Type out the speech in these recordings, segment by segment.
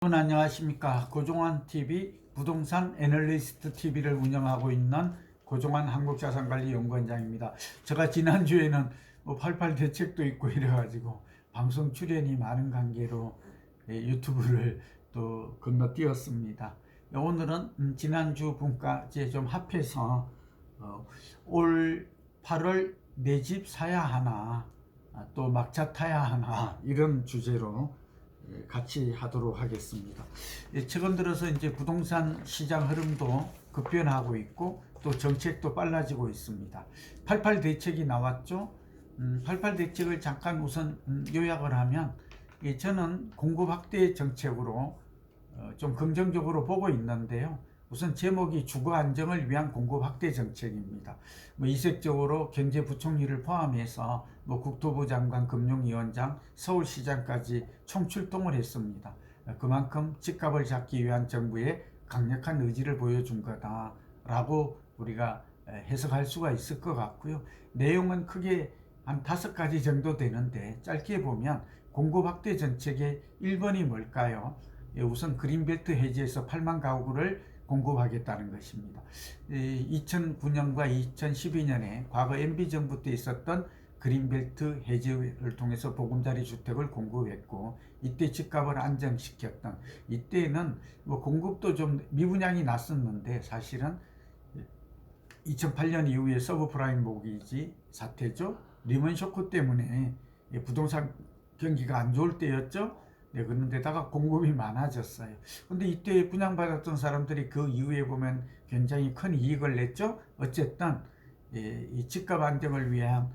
여러분 안녕하십니까. 고종환 TV 부동산 애널리스트 TV를 운영하고 있는 고종환 한국자산관리연구원장입니다. 제가 지난주에는 88 대책도 있고 이래가지고 방송 출연이 많은 관계로 유튜브를 또 건너뛰었습니다. 오늘은 지난주 분까지 좀 합해서 올 8월 내 집 사야 하나 또 막차 타야 하나 이런 주제로 같이 하도록 하겠습니다. 최근 들어서 이제 부동산 시장 흐름도 급변하고 있고 또 정책도 빨라지고 있습니다. 88 대책이 나왔죠. 88 대책을 잠깐 우선 요약을 하면 저는 공급 확대 정책으로 좀 긍정적으로 보고 있는데요. 우선 제목이 주거 안정을 위한 공급 확대 정책입니다. 이색적으로 경제부총리를 포함해서 국토부 장관, 금융위원장, 서울시장까지 총출동을 했습니다. 그만큼 집값을 잡기 위한 정부의 강력한 의지를 보여준 거다라고 우리가 해석할 수가 있을 것 같고요. 내용은 크게 한 5가지 정도 되는데 짧게 보면 공급 확대 정책의 1번이 뭘까요? 우선 그린벨트 해제에서 8만 가구를 공급하겠다는 것입니다. 2009년과 2012년에 과거 MB정부 때 있었던 그린벨트 해제를 통해서 보금자리 주택을 공급했고 이때 집값을 안정시켰던 이때는 공급도 좀 미분양이 났었는데 사실은 2008년 이후에 서브프라임 모기지 사태죠. 리먼 쇼크 때문에 부동산 경기가 안 좋을 때였죠. 그런데다가 공급이 많아졌어요. 근데 이때 분양받았던 사람들이 그 이후에 보면 굉장히 큰 이익을 냈죠. 어쨌든 이 집값 안정을 위한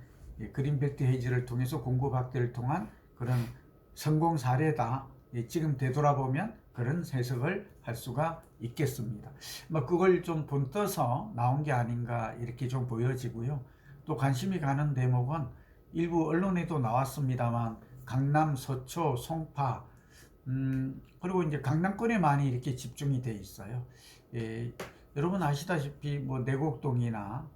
그린벨트 해지를 통해서 공급 확대를 통한 그런 성공 사례다. 지금 되돌아보면 그런 해석을 할 수가 있겠습니다. 그걸 좀 본떠서 나온 게 아닌가 이렇게 좀 보여지고요. 또 관심이 가는 대목은 일부 언론에도 나왔습니다만 강남, 서초, 송파, 그리고 이제 강남권에 많이 이렇게 집중이 돼 있어요. 여러분 아시다시피 내곡동이나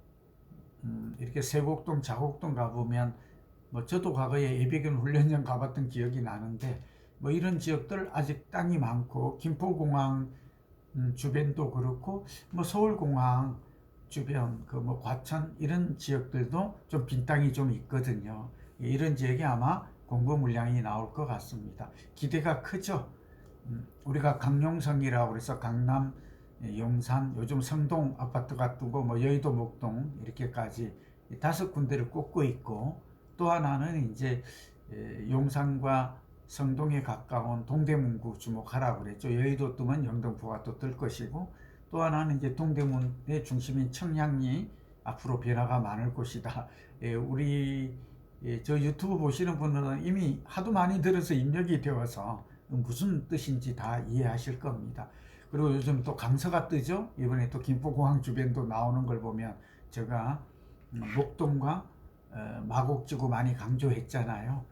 이렇게 세곡동, 자곡동 가보면 저도 과거에 예비군 훈련장 가봤던 기억이 나는데 이런 지역들 아직 땅이 많고 김포공항 주변도 그렇고 서울공항 주변 과천 이런 지역들도 좀 빈 땅이 좀 있거든요. 이런 지역에 아마 공급 물량이 나올 것 같습니다. 기대가 크죠. 우리가 강용성이라고 해서 강남, 용산, 요즘 성동 아파트가 뜨고 여의도 목동 이렇게까지 5군데를 꼽고 있고 또 하나는 이제 용산과 성동에 가까운 동대문구 주목하라고 그랬죠. 여의도 뜨면 영등포가 또 뜰 것이고 또 하나는 이제 동대문의 중심인 청량리 앞으로 변화가 많을 것이다. 우리 저 유튜브 보시는 분들은 이미 하도 많이 들어서 입력이 되어서 무슨 뜻인지 다 이해하실 겁니다. 그리고 요즘 또 강서가 뜨죠. 이번에 또 김포공항 주변도 나오는 걸 보면 제가 목동과 마곡지구 많이 강조했잖아요.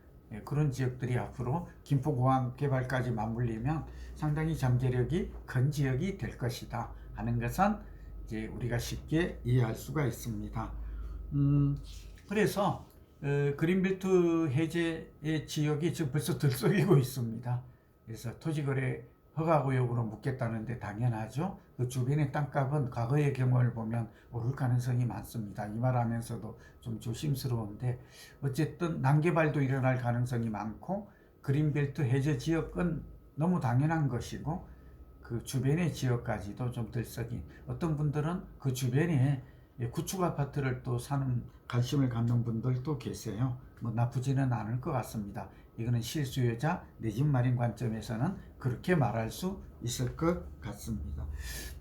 그런 지역들이 앞으로 김포공항 개발까지 맞물리면 상당히 잠재력이 큰 지역이 될 것이다 하는 것은 이제 우리가 쉽게 이해할 수가 있습니다. 그래서 그린벨트 해제의 지역이 지금 벌써 들썩이고 있습니다. 그래서 토지거래 허가구역으로 묻겠다는데 당연하죠. 그 주변의 땅값은 과거의 경험을 보면 오를 가능성이 많습니다. 이 말하면서도 좀 조심스러운데 어쨌든 난개발도 일어날 가능성이 많고 그린벨트 해제 지역은 너무 당연한 것이고 그 주변의 지역까지도 좀 들썩인 어떤 분들은 그 주변에 구축 아파트를 또 사는 관심을 갖는 분들도 계세요. 나쁘지는 않을 것 같습니다. 이거는 실수요자 내 집 마련 관점에서는 그렇게 말할 수 있을 것 같습니다.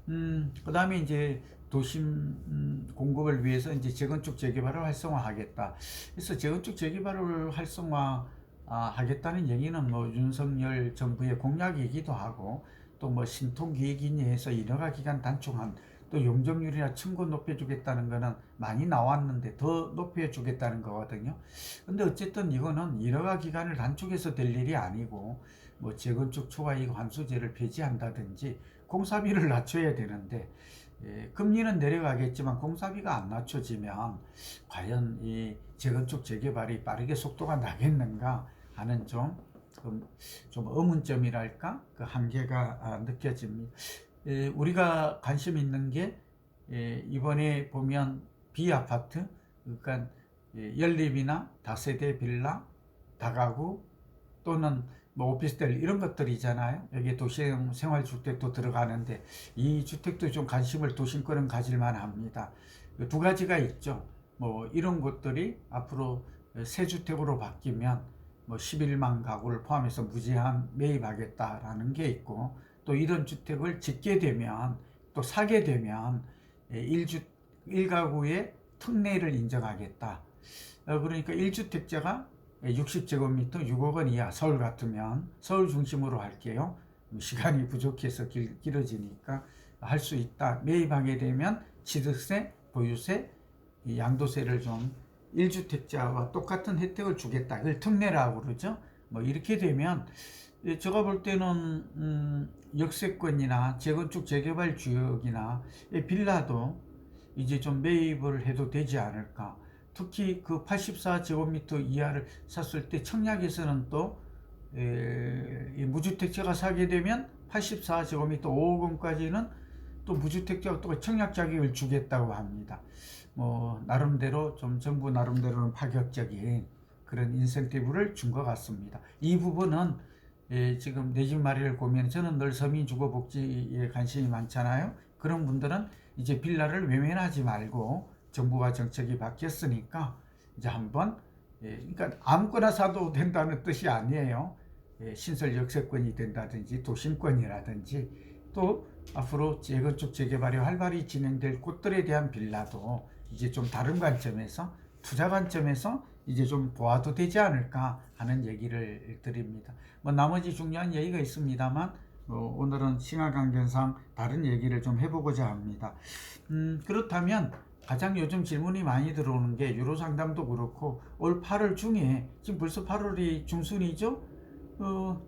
그 다음에 이제 도심 공급을 위해서 이제 재건축 재개발을 활성화하겠다. 그래서 재건축 재개발을 활성화하겠다는 얘기는 윤석열 정부의 공약이기도 하고 또 신통기획인이 해서 인허가 기간 단축한 또 용적률이나 층고 높여주겠다는 거는 많이 나왔는데 더 높여주겠다는 거거든요. 근데 어쨌든 이거는 인허가 기간을 단축해서 될 일이 아니고 재건축 초과이익 환수제를 폐지한다든지 공사비를 낮춰야 되는데 금리는 내려가겠지만 공사비가 안 낮춰지면 과연 이 재건축 재개발이 빠르게 속도가 나겠는가 하는 좀 좀 의문점이랄까 그 한계가 느껴집니다. 우리가 관심 있는 게 이번에 보면 비아파트, 그러니까 연립이나 다세대 빌라, 다가구 또는 뭐 오피스텔 이런 것들이잖아요. 여기에 도시형 생활주택도 들어가는데 이 주택도 좀 관심을 도심권은 가질만 합니다. 두 가지가 있죠. 뭐 이런 것들이 앞으로 새 주택으로 바뀌면 뭐 11만 가구를 포함해서 무제한 매입하겠다라는 게 있고, 또 이런 주택을 짓게 되면 또 사게 되면 1가구의 특례를 인정하겠다. 그러니까 1주택자가 60제곱미터 6억 원 이하, 서울 같으면 서울 중심으로 할게요. 시간이 부족해서 길어지니까 할 수 있다. 매입하게 되면 취득세, 보유세, 양도세를 좀 1주택자와 똑같은 혜택을 주겠다. 이걸 특례라고 그러죠. 뭐 이렇게 되면 제가 볼 때는 역세권이나 재건축 재개발 지역이나 빌라도 이제 좀 매입을 해도 되지 않을까. 특히 그 84제곱미터 이하를 샀을 때 청약에서는 또 무주택자가 사게 되면 84제곱미터 5억 원까지는 또 무주택자가 또 청약 자격을 주겠다고 합니다. 뭐 나름대로 좀 정부 나름대로는 파격적인 그런 인센티브를 준 것 같습니다. 이 부분은 지금 내 집 마련을 고민해, 저는 늘 서민주거복지에 관심이 많잖아요. 그런 분들은 이제 빌라를 외면하지 말고 정부가 정책이 바뀌었으니까 이제 한번 그러니까 아무거나 사도 된다는 뜻이 아니에요. 신설 역세권이 된다든지 도심권이라든지 또 앞으로 재건축 재개발이 활발히 진행될 곳들에 대한 빌라도 이제 좀 다른 관점에서 투자 관점에서 이제 좀 보아도 되지 않을까 하는 얘기를 드립니다. 뭐 나머지 중요한 얘기가 있습니다만 오늘은 시간관계상 다른 얘기를 좀 해보고자 합니다. 그렇다면 가장 요즘 질문이 많이 들어오는 게 유로 상담도 그렇고 올 8월 중에 지금 벌써 8월이 중순이죠.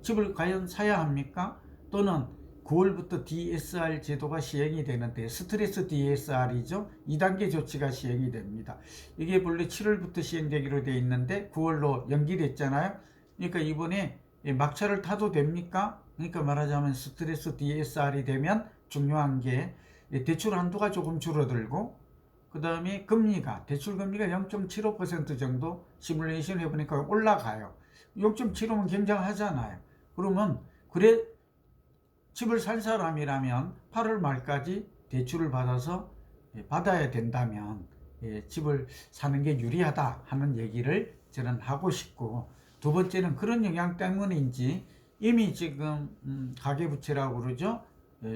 집을 과연 사야 합니까? 또는 9월부터 DSR 제도가 시행이 되는데 스트레스 DSR이죠. 2단계 조치가 시행이 됩니다. 이게 본래 7월부터 시행되기로 돼 있는데 9월로 연기됐잖아요. 그러니까 이번에 막차를 타도 됩니까? 그러니까 말하자면 스트레스 DSR이 되면 중요한 게 대출 한도가 조금 줄어들고 그 다음에 금리가 대출 금리가 0.75% 정도 시뮬레이션 해보니까 올라가요. 0.75면 굉장하잖아요. 그러면 그래 집을 살 사람이라면 8월 말까지 대출을 받아야 된다면 집을 사는 게 유리하다 하는 얘기를 저는 하고 싶고, 두 번째는 그런 영향 때문인지 이미 지금 가계부채라고 그러죠.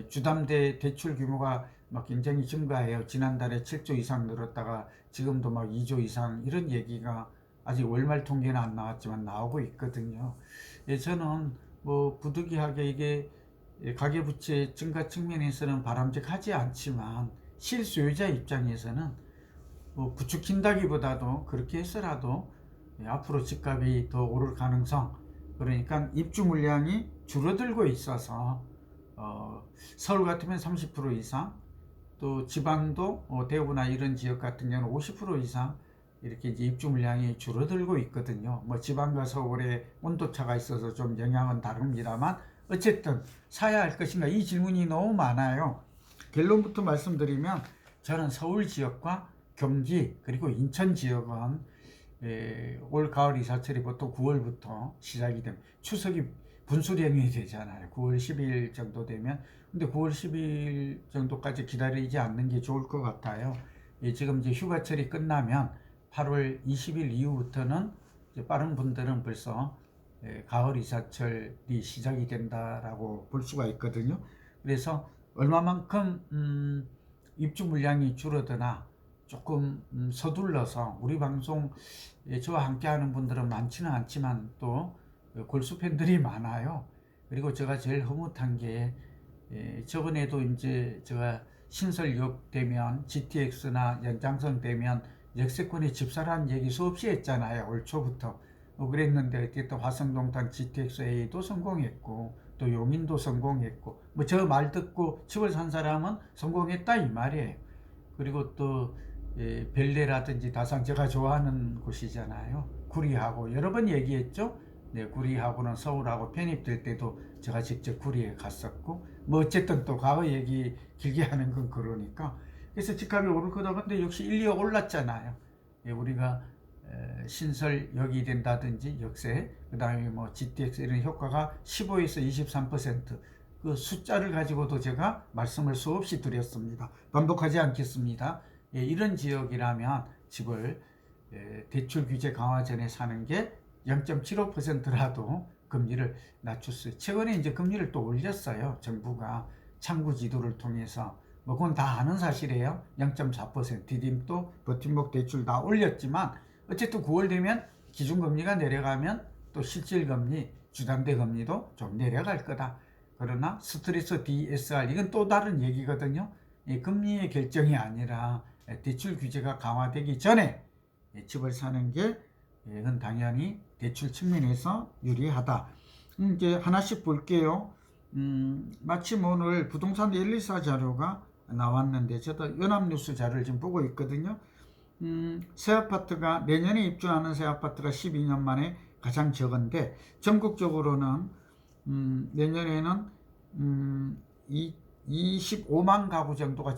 주담대 대출 규모가 막 굉장히 증가해요. 지난달에 7조 이상 늘었다가 지금도 막 2조 이상 이런 얘기가 아직 월말 통계는 안 나왔지만 나오고 있거든요. 저는 뭐 부득이하게 이게 가계부채 증가 측면에서는 바람직하지 않지만 실소유자 입장에서는 뭐 부추긴다기보다도 그렇게 해서라도 앞으로 집값이 더 오를 가능성, 그러니까 입주 물량이 줄어들고 있어서 서울 같으면 30% 이상, 또 지방도 대구나 이런 지역 같은 경우는 50% 이상 이렇게 이제 입주 물량이 줄어들고 있거든요. 뭐 지방과 서울에 온도차가 있어서 좀 영향은 다릅니다만 어쨌든 사야 할 것인가, 이 질문이 너무 많아요. 결론부터 말씀드리면 저는 서울 지역과 경기 그리고 인천 지역은 올 가을 이사철이 보통 9월부터 시작이 되면 추석이 분수령이 되잖아요. 9월 10일 정도 되면. 근데 9월 10일 정도까지 기다리지 않는 게 좋을 것 같아요. 지금 이제 휴가철이 끝나면 8월 20일 이후부터는 이제 빠른 분들은 벌써 가을 이사철이 시작이 된다라고 볼 수가 있거든요. 그래서 얼마만큼 입주 물량이 줄어드나 조금 서둘러서, 우리 방송 저와 함께 하는 분들은 많지는 않지만 또 골수 팬들이 많아요. 그리고 제가 제일 흐뭇한 게 저번에도 이제 제가 신설역 되면 GTX나 연장선 되면 역세권에 집사라는 얘기 수없이 했잖아요. 올 초부터. 그랬는데 어쨌든 화성동탄 GTX-A도 성공했고 또 용인도 성공했고, 뭐 저 말 듣고 집을 산 사람은 성공했다 이 말이에요. 그리고 또 벨레라든지 다산, 제가 좋아하는 곳이잖아요. 구리하고 여러 번 얘기했죠. 네, 구리하고는 서울하고 편입될 때도 제가 직접 구리에 갔었고, 뭐 어쨌든 또 과거 얘기 길게 하는 건 그러니까. 그래서 집값이 오를 거다. 근데 역시 1, 2억 올랐잖아요. 예, 우리가 신설역이 된다든지 역세, 그 다음에 뭐 GTX 이런 효과가 15에서 23%, 그 숫자를 가지고도 제가 말씀을 수없이 드렸습니다. 반복하지 않겠습니다. 예, 이런 지역이라면 집을 대출 규제 강화 전에 사는 게 0.75%라도 금리를 낮출 수 있어요. 최근에 이제 금리를 또 올렸어요. 정부가 창구 지도를 통해서. 뭐 그건 다 아는 사실이에요. 0.4% 디딤도 버팀목 대출 다 올렸지만 어쨌든 9월 되면 기준금리가 내려가면 또 실질금리, 주담대 금리도 좀 내려갈 거다. 그러나 스트레스 DSR 이건 또 다른 얘기거든요. 이 금리의 결정이 아니라 대출 규제가 강화되기 전에 집을 사는 게 이건 당연히 대출 측면에서 유리하다. 이제 하나씩 볼게요. 마침 오늘 부동산 114 자료가 나왔는데 저도 연합뉴스 자료를 지금 보고 있거든요. 새 아파트가 내년에 입주하는 새 아파트가 12년 만에 가장 적은데 전국적으로는 내년에는 25만 가구 정도가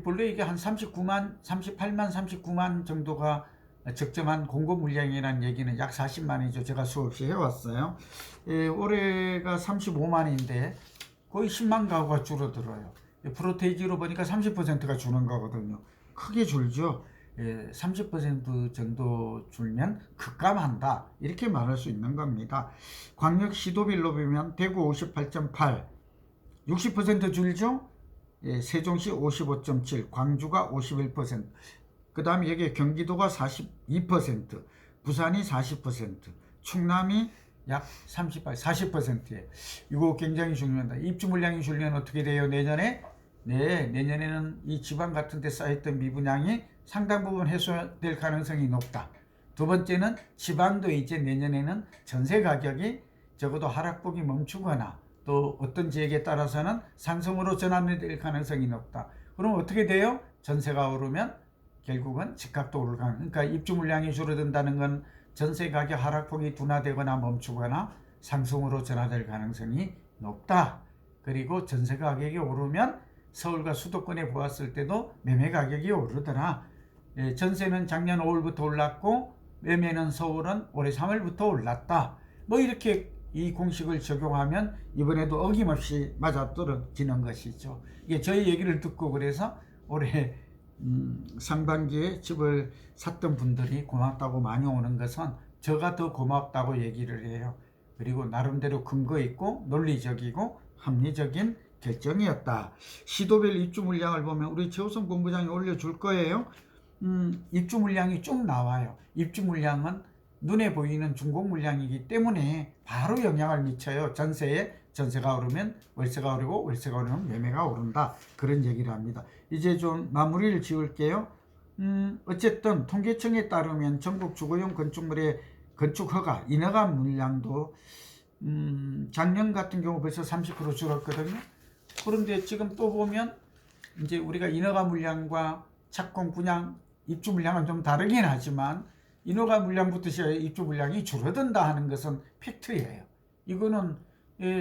본래 이게 한 38만 39만 정도가 적정한 공급 물량이라는 얘기는 약 40만이죠. 제가 수없이 해왔어요. 올해가 35만인데 거의 10만 가구가 줄어들어요. 프로테이지로 보니까 30%가 주는 거거든요. 크게 줄죠. 30% 정도 줄면 급감한다, 이렇게 말할 수 있는 겁니다. 광역 시도별로 보면 대구 58.8, 60% 줄죠. 세종시 55.7, 광주가 51%, 그 다음에 여기 경기도가 42%, 부산이 40%, 충남이 약 40%예요. 이거 굉장히 중요합니다. 입주 물량이 줄면 어떻게 돼요? 내년에? 네, 내년에는 이 지방 같은 데 쌓였던 미분양이 상당 부분 해소될 가능성이 높다. 두 번째는 지방도 이제 내년에는 전세 가격이 적어도 하락폭이 멈추거나 또 어떤 지역에 따라서는 상승으로 전환될 가능성이 높다. 그럼 어떻게 돼요? 전세가 오르면 결국은 집값도 오를 가능. 그러니까 입주 물량이 줄어든다는 건 전세 가격 하락폭이 둔화되거나 멈추거나 상승으로 전환될 가능성이 높다. 그리고 전세 가격이 오르면 서울과 수도권에 보았을 때도 매매 가격이 오르더라. 전세는 작년 5월부터 올랐고 매매는 서울은 올해 3월부터 올랐다. 뭐 이렇게 이 공식을 적용하면 이번에도 어김없이 맞아떨어지는 것이죠. 이게 저희 얘기를 듣고 그래서 올해 상반기에 집을 샀던 분들이 고맙다고 많이 오는 것은 제가 더 고맙다고 얘기를 해요. 그리고 나름대로 근거 있고 논리적이고 합리적인 결정이었다. 시도별 입주 물량을 보면 우리 최우선 본부장이 올려줄 거예요. 입주 물량이 쭉 나와요. 입주 물량은 눈에 보이는 준공 물량이기 때문에 바로 영향을 미쳐요. 전세에. 전세가 오르면 월세가 오르고 월세가 오르면 매매가 오른다. 그런 얘기를 합니다. 이제 좀 마무리를 지을게요. 어쨌든 통계청에 따르면 전국 주거용 건축물의 건축 허가, 인허가 물량도 작년 같은 경우 벌써 30% 줄었거든요. 그런데 지금 또 보면 이제 우리가 인허가 물량과 착공 분양 입주 물량은 좀 다르긴 하지만 인허가 물량부터 시작해 입주 물량이 줄어든다 하는 것은 팩트예요. 이거는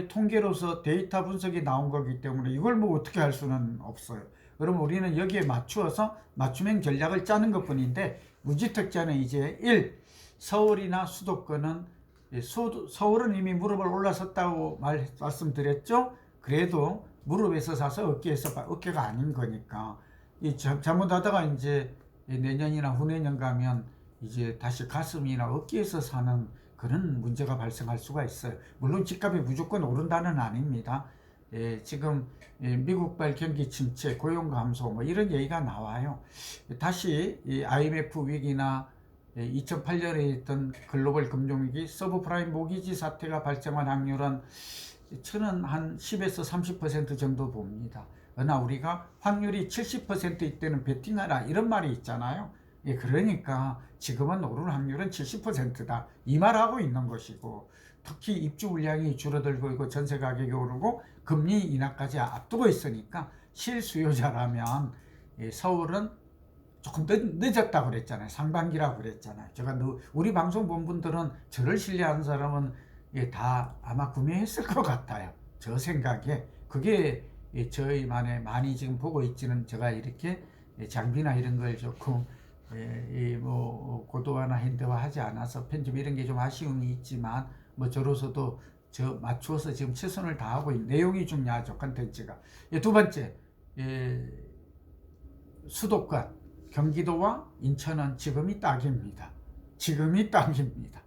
통계로서 데이터 분석이 나온 거기 때문에 이걸 뭐 어떻게 할 수는 없어요. 그럼 우리는 여기에 맞추어서 맞춤형 전략을 짜는 것 뿐인데 무지특자는 이제 1. 서울이나 수도권은 서울은 이미 무릎을 올라섰다고 말씀드렸죠. 그래도 무릎에서 사서 어깨가 아닌 거니까 잘못하다가 이제 내년이나 후내년 가면 이제 다시 가슴이나 어깨에서 사는 그런 문제가 발생할 수가 있어요. 물론 집값이 무조건 오른다는 아닙니다. 지금 미국발 경기 침체, 고용 감소 뭐 이런 얘기가 나와요. 다시 IMF 위기나 2008년에 있던 글로벌 금융위기, 서브프라임 모기지 사태가 발생할 확률은 저는 한 10에서 30% 정도 봅니다. 그러나 우리가 확률이 70% 이때는 베팅하라 이런 말이 있잖아요. 그러니까 지금은 오를 확률은 70%다. 이 말하고 있는 것이고, 특히 입주 물량이 줄어들고 있고 전세 가격이 오르고 금리 인하까지 앞두고 있으니까 실수요자라면 서울은 조금 늦었다고 그랬잖아요. 상반기라고 그랬잖아요. 제가 우리 방송 본 분들은 저를 신뢰하는 사람은 다 아마 구매했을 것 같아요. 저 생각에. 그게 저희만의 많이 지금 보고 있지는 제가 이렇게 장비나 이런 걸 조금 뭐 고도화나 현대화하지 않아서 편집 이런 게 좀 아쉬움이 있지만 뭐 저로서도 저 맞추어서 지금 최선을 다하고 있는 내용이 중요하죠. 컨텐츠가. 두 번째, 수도권 경기도와 인천은 지금이 딱입니다. 지금이 딱입니다.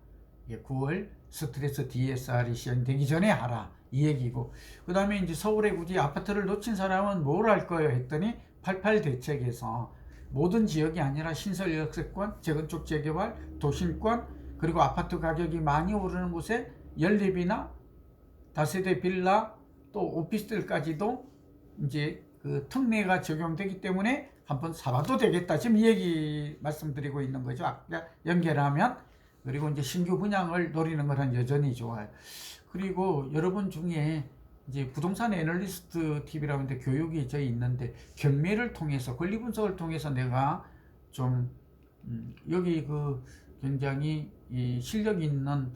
9월 스트레스 DSR이 시행되기 전에 하라 이 얘기고, 그 다음에 이제 서울에 굳이 아파트를 놓친 사람은 뭘 할 거예요 했더니 88 대책에서 모든 지역이 아니라 신설 역세권, 재건축 재개발, 도심권, 그리고 아파트 가격이 많이 오르는 곳에 연립이나 다세대 빌라 또 오피스텔까지도 이제 그 특례가 적용되기 때문에 한번 사봐도 되겠다. 지금 이 얘기 말씀드리고 있는 거죠. 아까 연결하면. 그리고 이제 신규 분양을 노리는 거는 여전히 좋아요. 그리고 여러분 중에 이제 부동산 애널리스트 TV라고 하는데 교육이 저희 있는데 경매를 통해서 권리 분석을 통해서 내가 좀 여기 그 굉장히 이 실력 있는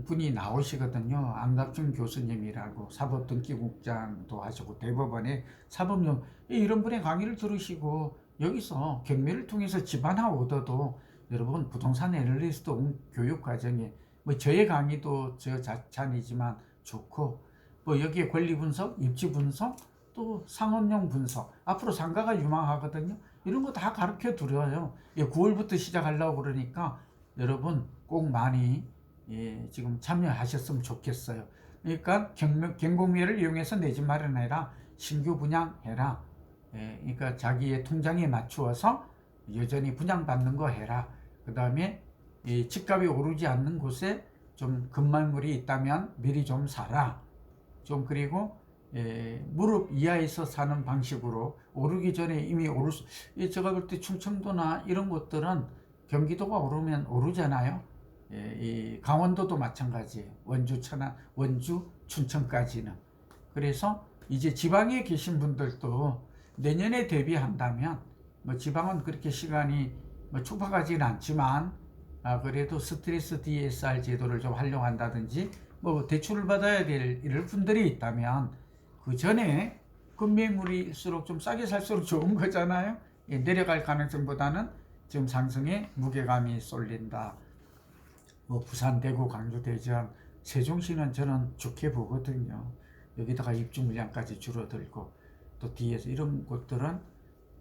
분이 나오시거든요. 안갑준 교수님이라고 사법등기국장도 하시고 대법원의 사법용 이런 분의 강의를 들으시고 여기서 경매를 통해서 집 하나 얻어도 여러분 부동산 애널리스트 교육 과정에 뭐 저의 강의도 저 자찬이지만 좋고 뭐 여기에 권리 분석, 입지 분석, 또 상업용 분석 앞으로 상가가 유망하거든요. 이런 거 다 가르쳐 드려요. 9월부터 시작하려고 그러니까 여러분 꼭 많이 지금 참여하셨으면 좋겠어요. 그러니까 경공매를 이용해서 내 집 마련해라. 신규 분양해라. 그러니까 자기의 통장에 맞추어서 여전히 분양받는 거 해라. 그 다음에 집값이 오르지 않는 곳에 좀 급말물이 있다면 미리 좀 사라. 좀 그리고 무릎 이하에서 사는 방식으로 오르기 전에 이미 제가 볼 때 충청도나 이런 곳들은 경기도가 오르면 오르잖아요. 이 강원도도 마찬가지예요. 원주, 천안, 원주, 춘천까지는. 그래서 이제 지방에 계신 분들도 내년에 대비한다면 뭐 지방은 그렇게 시간이 뭐 촉박하지는 않지만 그래도 스트레스 DSR 제도를 좀 활용한다든지 뭐 대출을 받아야 될 이럴 분들이 있다면 그 전에 급매물일수록 좀 싸게 살수록 좋은 거잖아요. 내려갈 가능성보다는 지금 상승에 무게감이 쏠린다. 뭐 부산, 대구, 광주, 대전, 세종시는 저는 좋게 보거든요. 여기다가 입주 물량까지 줄어들고 또 뒤에서 이런 곳들은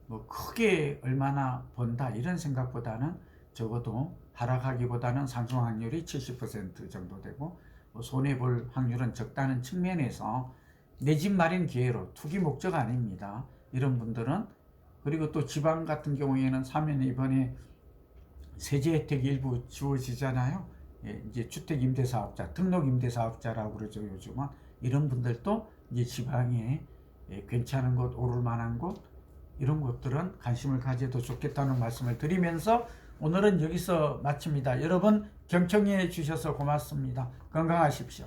뭐 크게 얼마나 번다 이런 생각보다는 적어도 하락하기보다는 상승 확률이 70% 정도 되고 뭐 손해볼 확률은 적다는 측면에서 내 집 마련 기회로 투기 목적 아닙니다. 이런 분들은. 그리고 또 지방 같은 경우에는 사면 이번에 세제 혜택이 일부 주어지잖아요. 이제 주택 임대사업자, 등록 임대사업자라고 그러죠 요즘은. 이런 분들도 이제 지방에 괜찮은 곳, 오를 만한 곳 이런 곳들은 관심을 가져도 좋겠다는 말씀을 드리면서 오늘은 여기서 마칩니다. 여러분 경청해 주셔서 고맙습니다. 건강하십시오.